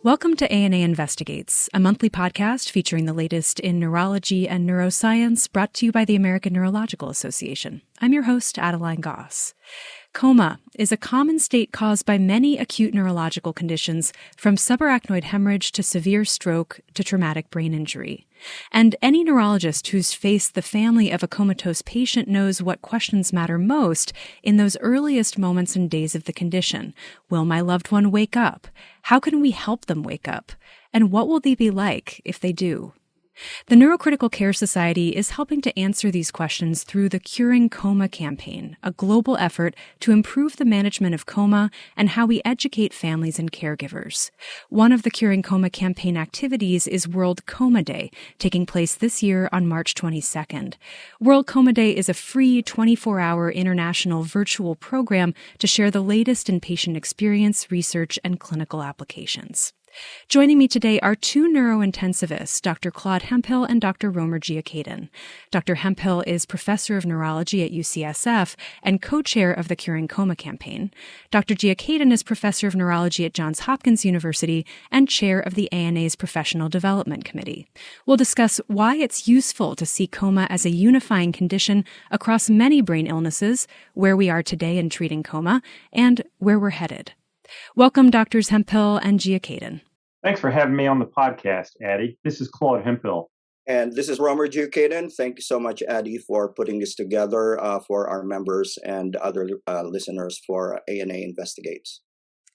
Welcome to ANA Investigates, a monthly podcast featuring the latest in neurology and neuroscience, brought to you by the American Neurological Association. I'm your host, Adeline Goss. Coma is a common state caused by many acute neurological conditions, from subarachnoid hemorrhage to severe stroke to traumatic brain injury. And any neurologist who's faced the family of a comatose patient knows what questions matter most in those earliest moments and days of the condition. Will my loved one wake up? How can we help them wake up? And what will they be like if they do? The Neurocritical Care Society is helping to answer these questions through the Curing Coma campaign, a global effort to improve the management of coma and how we educate families and caregivers. One of the Curing Coma campaign activities is World Coma Day, taking place this year on March 22nd. World Coma Day is a free 24-hour international virtual program to share the latest in patient experience, research, and clinical applications. Joining me today are two neurointensivists, Dr. Claude Hemphill and Dr. Romer Geocadin. Dr. Hemphill is professor of neurology at UCSF and co-chair of the Curing Coma campaign. Dr. Geocadin is professor of neurology at Johns Hopkins University and chair of the ANA's Professional Development Committee. We'll discuss why it's useful to see coma as a unifying condition across many brain illnesses, where we are today in treating coma, and where we're headed. Welcome, Drs. Hemphill and Geocadin. Thanks for having me on the podcast, Addie. This is Claude Hemphill. And this is Romer Geocadin. Thank you so much, Addie, for putting this together for our members and other listeners for ANA Investigates.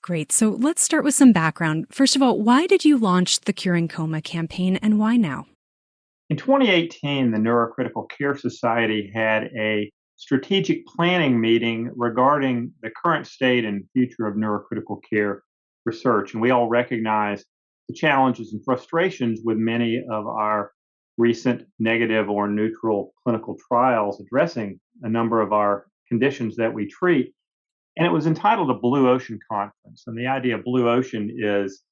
Great. So let's start with some background. First of all, why did you launch the Curing Coma campaign, and why now? In 2018, the Neurocritical Care Society had a strategic planning meeting regarding the current state and future of neurocritical care research. And we all recognize the challenges and frustrations with many of our recent negative or neutral clinical trials addressing a number of our conditions that we treat. And it was entitled a Blue Ocean Conference. And the idea of Blue Ocean is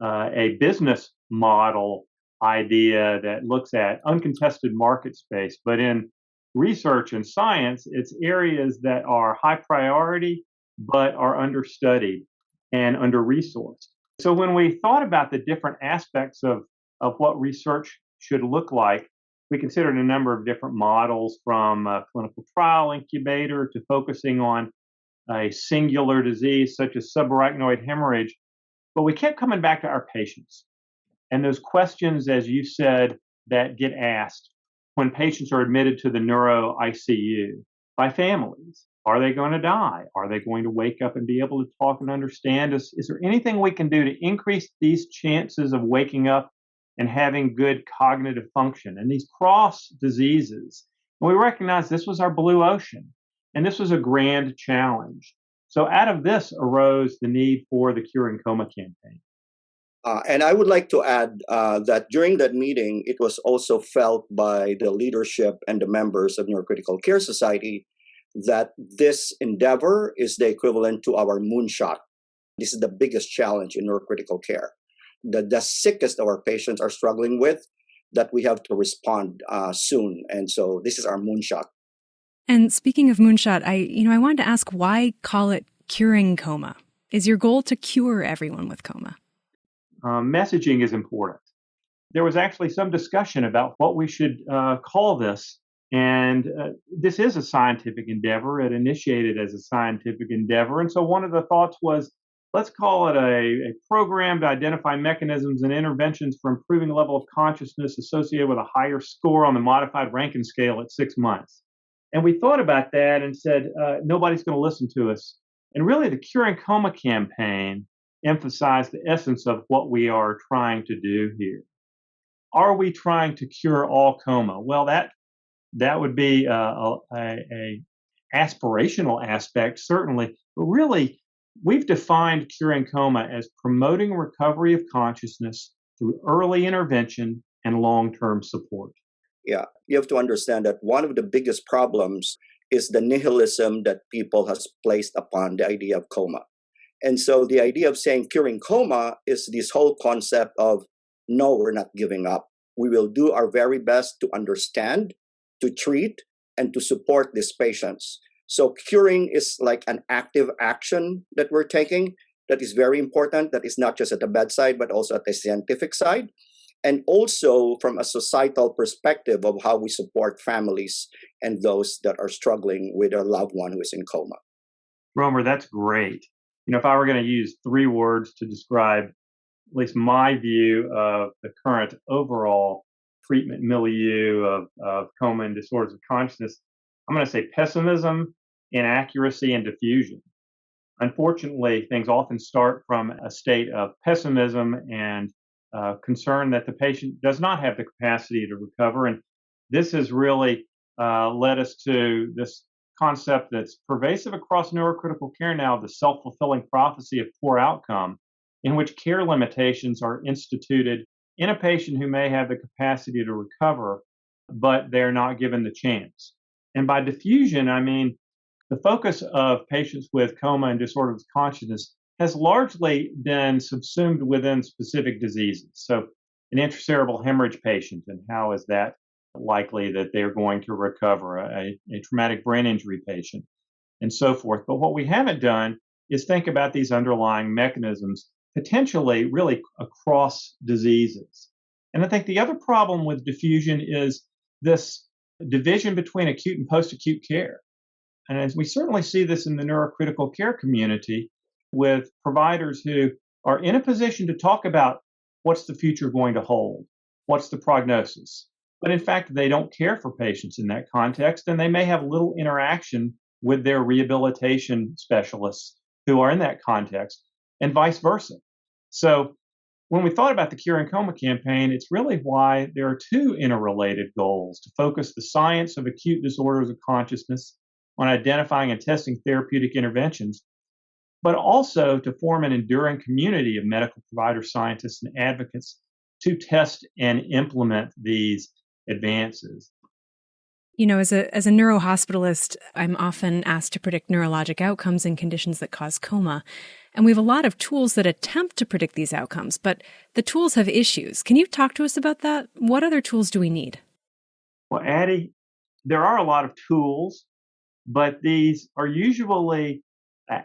a business model idea that looks at uncontested market space, but in research and science, it's areas that are high priority but are understudied and under-resourced. So when we thought about the different aspects of what research should look like, we considered a number of different models, from a clinical trial incubator to focusing on a singular disease such as subarachnoid hemorrhage. But we kept coming back to our patients and those questions, as you said, that get asked when patients are admitted to the neuro ICU by families. Are they going to die? Are they going to wake up and be able to talk and understand us? Is there anything we can do to increase these chances of waking up and having good cognitive function? And these cross diseases, and we recognize this was our blue ocean, and this was a grand challenge. So out of this arose the need for the Curing Coma campaign. And I would like to add that during that meeting, it was also felt by the leadership and the members of Neurocritical Care Society that this endeavor is the equivalent to our moonshot. This is the biggest challenge in neurocritical care. The sickest of our patients are struggling with, that we have to respond soon. And so this is our moonshot. And speaking of moonshot, I wanted to ask, why call it Curing Coma? Is your goal to cure everyone with coma? Messaging is important. There was actually some discussion about what we should call this. And this is a scientific endeavor. It initiated as a scientific endeavor. And so one of the thoughts was, let's call it a program to identify mechanisms and interventions for improving the level of consciousness associated with a higher score on the modified Rankin scale at 6 months. And we thought about that and said, nobody's going to listen to us. And really, the Curing Coma campaign emphasize the essence of what we are trying to do here. Are we trying to cure all coma? Well, that would be a aspirational aspect, certainly. But really, we've defined curing coma as promoting recovery of consciousness through early intervention and long-term support. Yeah, you have to understand that one of the biggest problems is the nihilism that people has placed upon the idea of coma. And so the idea of saying curing coma is this whole concept of, no, we're not giving up. We will do our very best to understand, to treat, and to support these patients. So curing is like an active action that we're taking. that is very important, that is not just at the bedside, but also at the scientific side, and also from a societal perspective of how we support families and those that are struggling with a loved one who is in coma. Romer, that's great. If I were going to use 3 words to describe at least my view of the current overall treatment milieu of coma and disorders of consciousness, I'm going to say pessimism, inaccuracy, and diffusion. Unfortunately, things often start from a state of pessimism and concern that the patient does not have the capacity to recover. And this has really led us to this concept that's pervasive across neurocritical care now, the self-fulfilling prophecy of poor outcome, in which care limitations are instituted in a patient who may have the capacity to recover, but they're not given the chance. And by diffusion, I mean the focus of patients with coma and disorders of consciousness has largely been subsumed within specific diseases. So an intracerebral hemorrhage patient, and how is that likely that they're going to recover, a traumatic brain injury patient, and so forth. But what we haven't done is think about these underlying mechanisms potentially really across diseases. And I think the other problem with diffusion is this division between acute and post-acute care. And as we certainly see this in the neurocritical care community with providers who are in a position to talk about what's the future going to hold, what's the prognosis. But in fact, they don't care for patients in that context, and they may have little interaction with their rehabilitation specialists who are in that context, and vice versa. So when we thought about the Cure in Coma campaign, it's really why there are 2 interrelated goals: to focus the science of acute disorders of consciousness on identifying and testing therapeutic interventions, but also to form an enduring community of medical providers, scientists, and advocates to test and implement these advances. As a neurohospitalist, I'm often asked to predict neurologic outcomes in conditions that cause coma. And we have a lot of tools that attempt to predict these outcomes, but the tools have issues. Can you talk to us about that? What other tools do we need? Well, Addie, there are a lot of tools, but these are usually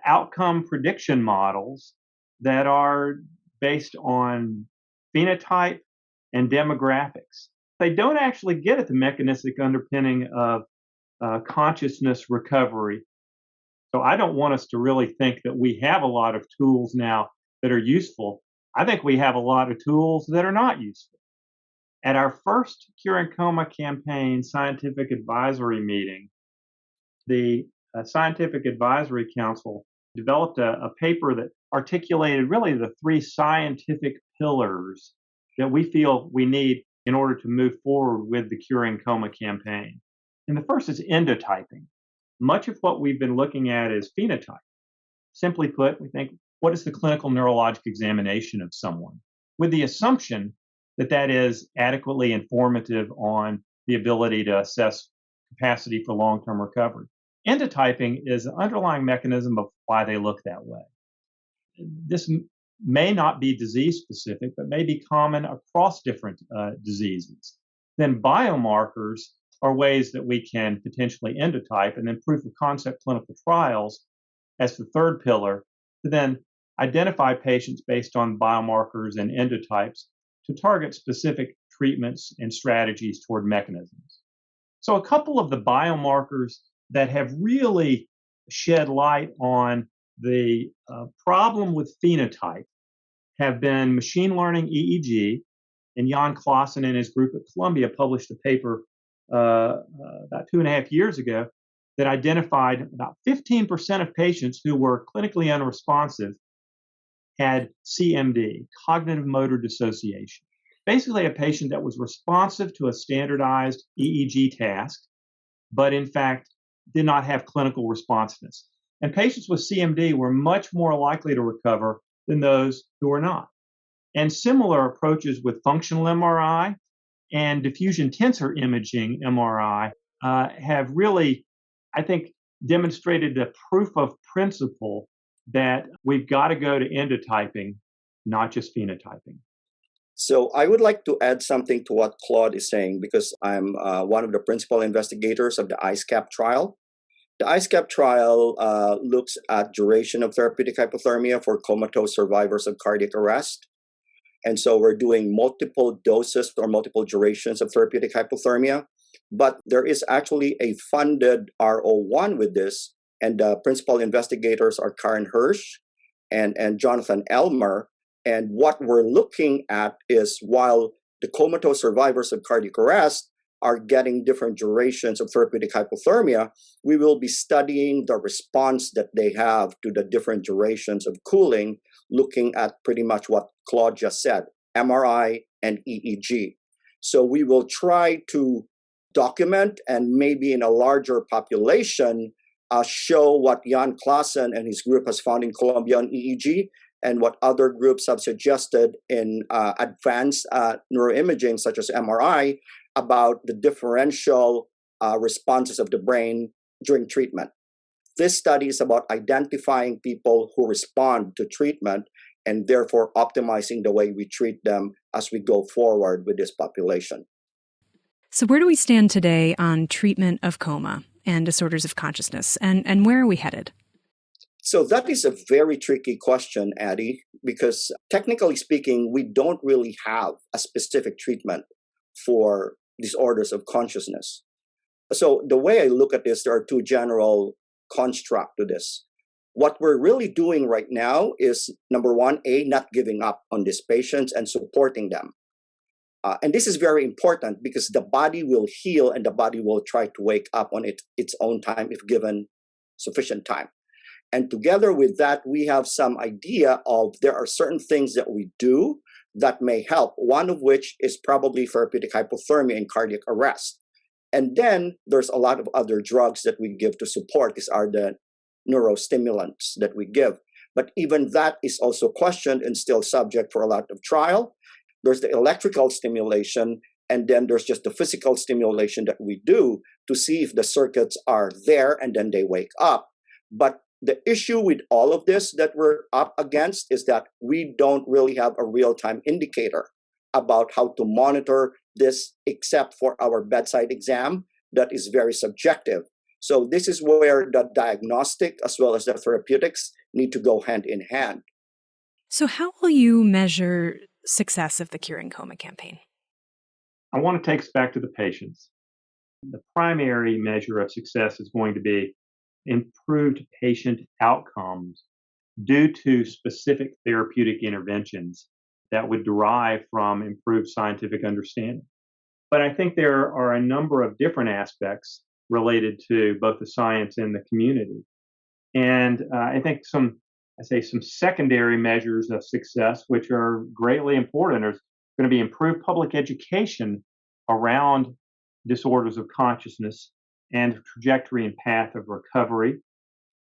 outcome prediction models that are based on phenotype and demographics. They don't actually get at the mechanistic underpinning of consciousness recovery. So I don't want us to really think that we have a lot of tools now that are useful. I think we have a lot of tools that are not useful. At our first Cure in Coma campaign scientific advisory meeting, the Scientific Advisory Council developed a paper that articulated really the 3 scientific pillars that we feel we need in order to move forward with the Cure in Coma campaign. And the first is endotyping. Much of what we've been looking at is phenotype. Simply put, we think, what is the clinical neurologic examination of someone? With the assumption that that is adequately informative on the ability to assess capacity for long-term recovery. Endotyping is an underlying mechanism of why they look that way. This may not be disease specific, but may be common across different diseases. Then biomarkers are ways that we can potentially endotype, and then proof of concept clinical trials as the third pillar to then identify patients based on biomarkers and endotypes to target specific treatments and strategies toward mechanisms. So a couple of the biomarkers that have really shed light on the problem with phenotype have been machine learning EEG, and Jan Clausen and his group at Columbia published a paper about 2.5 years ago that identified about 15% of patients who were clinically unresponsive had CMD, cognitive motor dissociation. Basically a patient that was responsive to a standardized EEG task, but in fact did not have clinical responsiveness. And patients with CMD were much more likely to recover than those who were not. And similar approaches with functional MRI and diffusion tensor imaging MRI have really, I think, demonstrated the proof of principle that we've got to go to endotyping, not just phenotyping. So I would like to add something to what Claude is saying, because I'm one of the principal investigators of the ICECAP trial. The ISCAP trial looks at duration of therapeutic hypothermia for comatose survivors of cardiac arrest. And so we're doing multiple doses or multiple durations of therapeutic hypothermia. But there is actually a funded RO1 with this. And the principal investigators are Karen Hirsch and Jonathan Elmer. And what we're looking at is while the comatose survivors of cardiac arrest are getting different durations of therapeutic hypothermia, we will be studying the response that they have to the different durations of cooling, looking at pretty much what Claude just said, MRI and EEG. So we will try to document and maybe in a larger population show what Jan Klaassen and his group has found in Colombia on EEG and what other groups have suggested in advanced neuroimaging such as MRI about the differential responses of the brain during treatment. This study is about identifying people who respond to treatment and therefore optimizing the way we treat them as we go forward with this population. So where do we stand today on treatment of coma and disorders of consciousness, and where are we headed? So that is a very tricky question, Addie, because technically speaking, we don't really have a specific treatment for disorders of consciousness. So the way I look at this, there are two general constructs to this. What we're really doing right now is, number one, not giving up on these patients and supporting them. And this is very important because the body will heal and the body will try to wake up on its own time if given sufficient time. And together with that, we have some idea of there are certain things that we do that may help, one of which is probably therapeutic hypothermia and cardiac arrest. And then there's a lot of other drugs that we give to support. These are the neurostimulants that we give. But even that is also questioned and still subject for a lot of trial. There's the electrical stimulation, and then there's just the physical stimulation that we do to see if the circuits are there and then they wake up. But the issue with all of this that we're up against is that we don't really have a real-time indicator about how to monitor this except for our bedside exam that is very subjective. So this is where the diagnostic as well as the therapeutics need to go hand in hand. So how will you measure success of the Curing Coma campaign? I want to take us back to the patients. The primary measure of success is going to be improved patient outcomes due to specific therapeutic interventions that would derive from improved scientific understanding. But I think there are a number of different aspects related to both the science and the community. And I think some secondary measures of success, which are greatly important, are going to be improved public education around disorders of consciousness and trajectory and path of recovery,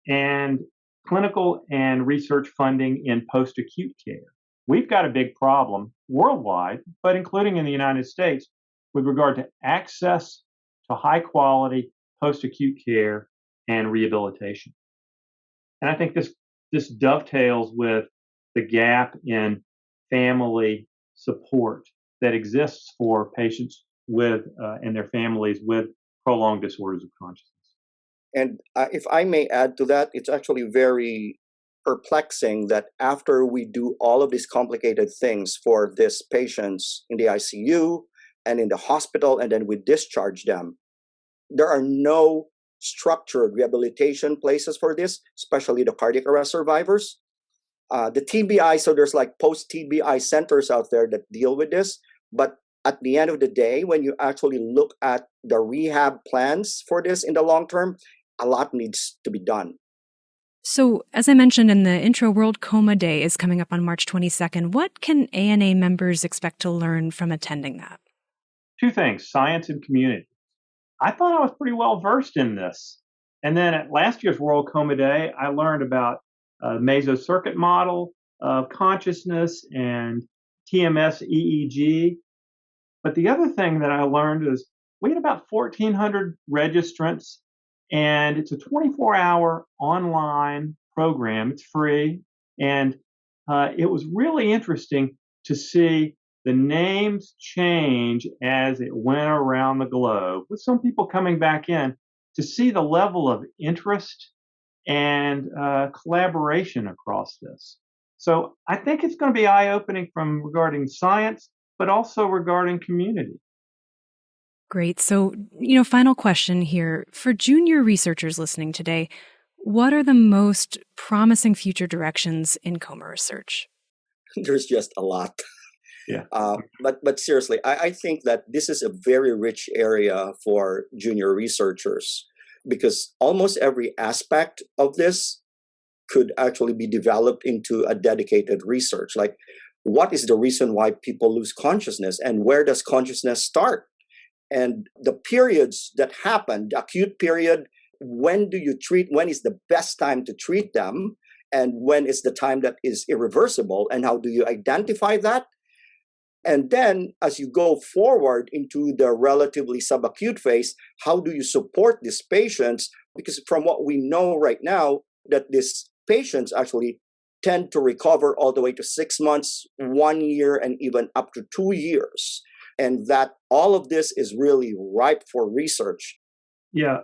and clinical and research funding in post-acute care. We've got a big problem worldwide, but including in the United States, with regard to access to high-quality post-acute care and rehabilitation. And I think this dovetails with the gap in family support that exists for patients with and their families with prolonged disorders of consciousness. And if I may add to that, it's actually very perplexing that after we do all of these complicated things for these patients in the ICU and in the hospital, and then we discharge them, there are no structured rehabilitation places for this, especially the cardiac arrest survivors. The TBI, so there's like post-TBI centers out there that deal with this, but at the end of the day, when you actually look at the rehab plans for this in the long term, a lot needs to be done. So, as I mentioned in the intro, World Coma Day is coming up on March 22nd. What can ANA members expect to learn from attending that? Two things, science and community. I thought I was pretty well versed in this. And then at last year's World Coma Day, I learned about mesocircuit model of consciousness and TMS EEG. But the other thing that I learned is we had about 1,400 registrants, and it's a 24-hour online program. It's free. And it was really interesting to see the names change as it went around the globe, with some people coming back in to see the level of interest and collaboration across this. So I think it's going to be eye-opening from regarding science, but also regarding community. Great. So, final question here. For junior researchers listening today, what are the most promising future directions in coma research? There's just a lot. Yeah. But seriously, I think that this is a very rich area for junior researchers because almost every aspect of this could actually be developed into a dedicated research. Like, what is the reason why people lose consciousness and where does consciousness start? And the periods that happen, the acute period, when do you treat, when is the best time to treat them? And when is the time that is irreversible? And how do you identify that? And then as you go forward into the relatively subacute phase, how do you support these patients? Because from what we know right now, that these patients actually tend to recover all the way to 6 months, 1 year, and even up to 2 years. And that all of this is really ripe for research. Yeah.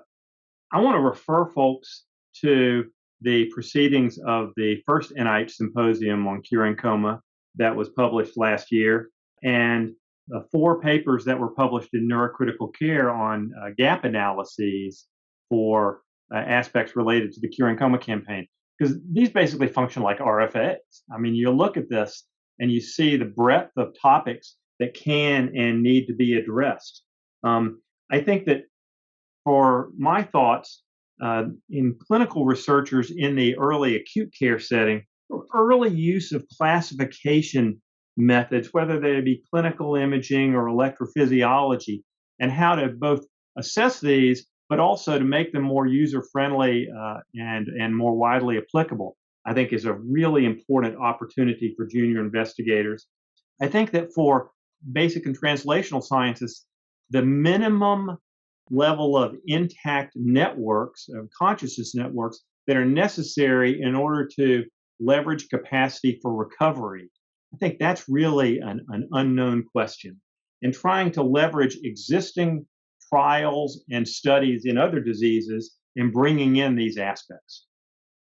I want to refer folks to the proceedings of the first NIH symposium on curing coma that was published last year, and the 4 papers that were published in Neurocritical Care on gap analyses for aspects related to the Curing Coma campaign. Because these basically function like RFAs. I mean, you look at this and you see the breadth of topics that can and need to be addressed. I think that for my thoughts, in clinical researchers in the early acute care setting, early use of classification methods, whether they be clinical imaging or electrophysiology, and how to both assess these, but also to make them more user-friendly and more widely applicable, I think is a really important opportunity for junior investigators. I think that for basic and translational sciences, the minimum level of intact networks, of consciousness networks, that are necessary in order to leverage capacity for recovery, I think that's really an unknown question. And trying to leverage existing trials and studies in other diseases and bringing in these aspects.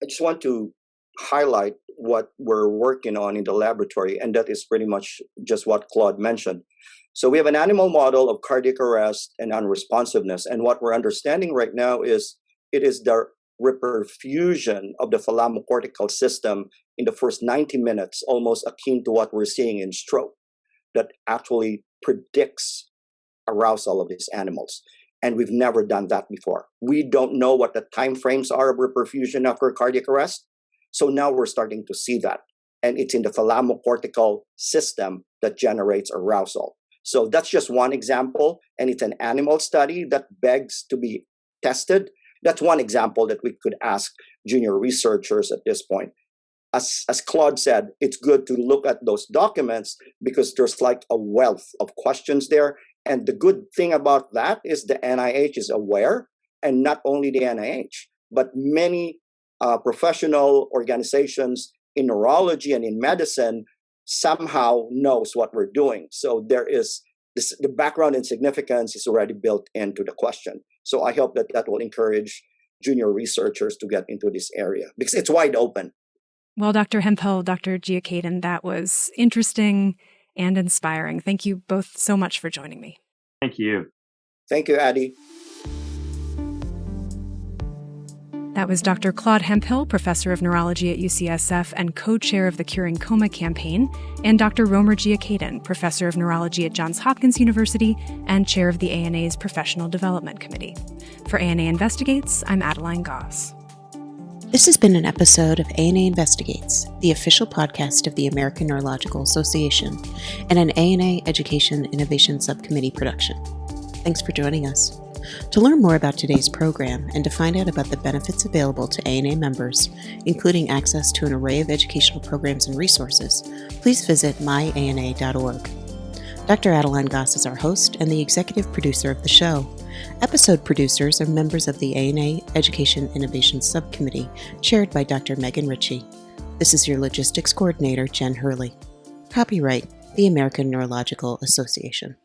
I just want to highlight what we're working on in the laboratory, and that is pretty much just what Claude mentioned. So we have an animal model of cardiac arrest and unresponsiveness, and what we're understanding right now is it is the reperfusion of the thalamocortical system in the first 90 minutes, almost akin to what we're seeing in stroke, that actually predicts arousal of these animals. And we've never done that before. We don't know what the timeframes are of reperfusion after cardiac arrest. So now we're starting to see that. And it's in the thalamocortical system that generates arousal. So that's just one example. And it's an animal study that begs to be tested. That's one example that we could ask junior researchers at this point. As Claude said, it's good to look at those documents because there's like a wealth of questions there. And the good thing about that is the NIH is aware, and not only the NIH, but many professional organizations in neurology and in medicine somehow knows what we're doing. So there is this, the background and significance is already built into the question. So I hope that that will encourage junior researchers to get into this area because it's wide open. Well, Dr. Hemphill, Dr. Geocadin, that was interesting and inspiring. Thank you both so much for joining me. Thank you. Thank you, Addie. That was Dr. Claude Hemphill, professor of neurology at UCSF and co-chair of the Curing Coma campaign, and Dr. Romer Geocadin, professor of neurology at Johns Hopkins University and chair of the ANA's Professional Development Committee. For ANA Investigates, I'm Adeline Goss. This has been an episode of ANA Investigates, the official podcast of the American Neurological Association, and an ANA Education Innovation Subcommittee production. Thanks for joining us. To learn more about today's program and to find out about the benefits available to ANA members, including access to an array of educational programs and resources, please visit myana.org. Dr. Adeline Goss is our host and the executive producer of the show. Episode producers are members of the ANA Education Innovation Subcommittee, chaired by Dr. Megan Ritchie. This is your logistics coordinator, Jen Hurley. Copyright, the American Neurological Association.